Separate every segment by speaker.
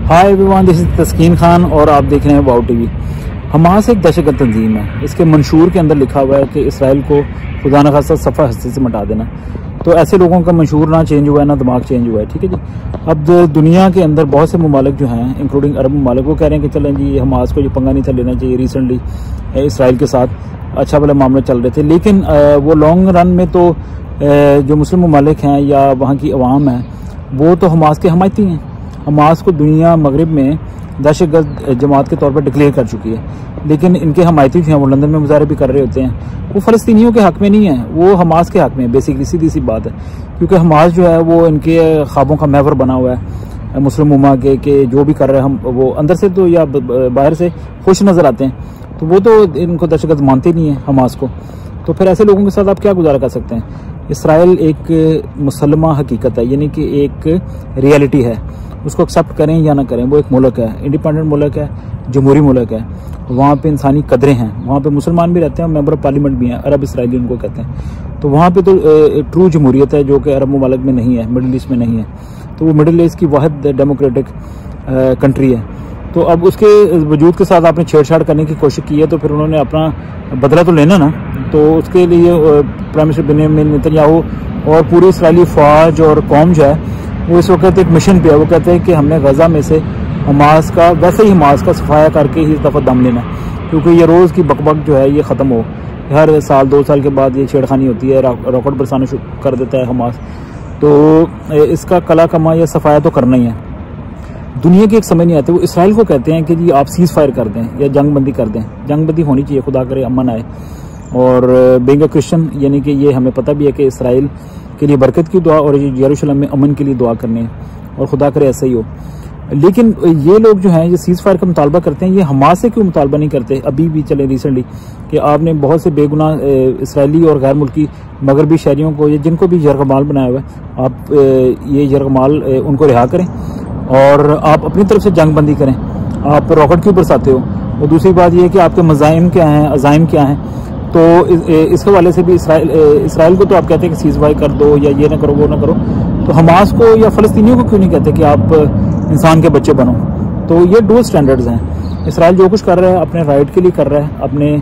Speaker 1: Hi everyone, this is तस्कीन खान और आप देख रहे हैं वाओ टीवी। हमास एक दहशतगर्द तंजीम है। इसके मंशूर के अंदर लिखा हुआ है कि इसराइल को खुदा न खास्ता सफ़ा हस्ती से मिटा देना। तो ऐसे लोगों का मंशूर ना चेंज हुआ है ना दिमाग चेंज हुआ है। ठीक है जी। अब दुनिया के अंदर बहुत से ममालिक जो हैं इंक्लूडिंग अरब ममालिक, वो कह रहे हैं कि चलें जी हमास को जो पंगा नहीं था लेना चाहिए। रिसेंटली इसराइल के साथ अच्छा भले मामले चल रहे थे, लेकिन वो लॉन्ग रन में तो जो मुस्लिम ममालिक हैं या वहाँ की अवाम है वो तो हमास के हमायती हैं। हमास को दुनिया मगरिब में दहशतगर्द जमात के तौर पर डिक्लेयर कर चुकी है, लेकिन इनके हमायती जो हैं वो लंदन में मुजाहरे भी कर रहे होते हैं। वो फ़लस्तीनियों के हक़ में नहीं है, वो हमास के हक़ में। बेसिकली सीधी सी बात है, क्योंकि हमास जो है वो इनके ख्वाबों का महवर बना हुआ है मुस्लिम उम्मा के जो भी कर रहे हैं हम वो अंदर से तो या बाहर से खुश नज़र आते हैं, तो वो तो इनको दहशतगर्द मानते नहीं है हमास को। तो फिर ऐसे लोगों के साथ आप क्या गुजारा कर सकते हैं। इसराइल एक मुसलमा हकीकत है, यानी कि एक रियलिटी है। उसको एक्सेप्ट करें या ना करें, वो एक मुल्क है, इंडिपेंडेंट मुल्क है, जमहूरी मुल्क है। वहाँ पे इंसानी कदरें हैं, वहाँ पे मुसलमान भी रहते हैं, मेंबर ऑफ पार्लियामेंट भी हैं, अरब इसराइली उनको कहते हैं। तो वहाँ पे तो ट्रू जमहूरियत है जो कि अरब ममालिक में नहीं है, मिडिल ईस्ट में नहीं है। तो वो मिडिल ईस्ट की वाहिद डेमोक्रेटिक कंट्री है। तो अब उसके वजूद के साथ आपने छेड़छाड़ करने की कोशिश की है, तो फिर उन्होंने अपना बदला तो लेना ना। तो उसके लिए प्राइम मिनिस्टर बेंजामिन नेतन्याहू और पूरी इसराइली फौज और कौम जो है वो इस वक्त एक मिशन पे है। वो कहते हैं कि हमने गजा में से हमास का, वैसे ही हमास का सफाया करके ही इस दफ़ा दम लेना, क्योंकि ये रोज़ की बकबक जो है ये ख़त्म हो। हर साल 2 साल के बाद ये छेड़खानी होती है, रॉकेट बरसाना शुरू कर देता है हमास। तो इसका कला कमा या सफाया तो करना ही है। दुनिया की एक समझ नहीं आती, वो इसराइल को कहते हैं कि जी आप सीज़ फायर कर दें या जंग बंदी कर दें। जंग बंदी होनी चाहिए, खुदा करे अमन आए। और बीइंग अ क्रिश्चियन, यानी कि ये हमें पता भी है कि इसराइल के लिए बरकत की दुआ और यरूशलेम में अमन के लिए दुआ करनी है, और खुदा करे ऐसा ही हो। लेकिन ये लोग जो हैं ये सीज़ फायर का मुतालबा करते हैं, ये हमास से क्यों मुतालबा नहीं करते। अभी भी चले रिसेंटली कि आपने बहुत से बेगुनाह इसराइली और गैर मुल्की मगरबी शहरियों को, या जिनको भी यरगमाल बनाया हुआ है, आप ये यरगमाल उनको रिहा करें और आप अपनी तरफ से जंग बंदी करें। आप रॉकेट क्यों बरसाते हो। और दूसरी बात यह है कि आपके मज़ाइम क्या हैं, अज़ाइम क्या हैं। तो इस हवाले से भी इसराइल को तो आप कहते हैं कि सीज़ फायर कर दो या ये ना करो वो ना करो, तो हमास को या फ़लस्तीनियों को क्यों नहीं कहते कि आप इंसान के बच्चे बनो। तो ये डबल स्टैंडर्ड्स हैं। इसराइल जो कुछ कर रहा है अपने राइट के लिए कर रहा है, अपने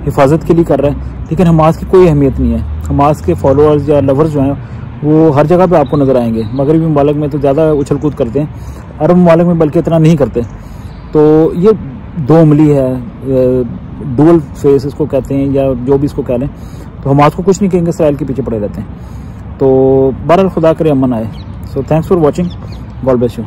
Speaker 1: हिफाजत के लिए कर रहा है, लेकिन हमास की कोई अहमियत नहीं है। हमास के फॉलोअर्स या लवर्स जो हैं वो हर जगह पे आपको नज़र आएंगे। मगरबी ममालिक में तो ज़्यादा उछल कूद करते हैं, अरब ममालिक में बल्कि इतना नहीं करते। तो ये दो उंगली है, डुअल फेस इसको कहते हैं, या जो भी इसको कह लें। तो हमास को कुछ नहीं कहेंगे, इसराइल के पीछे पड़े रहते हैं। तो बहरहाल खुदा करे अमन आए। So thanks for watching, God bless you.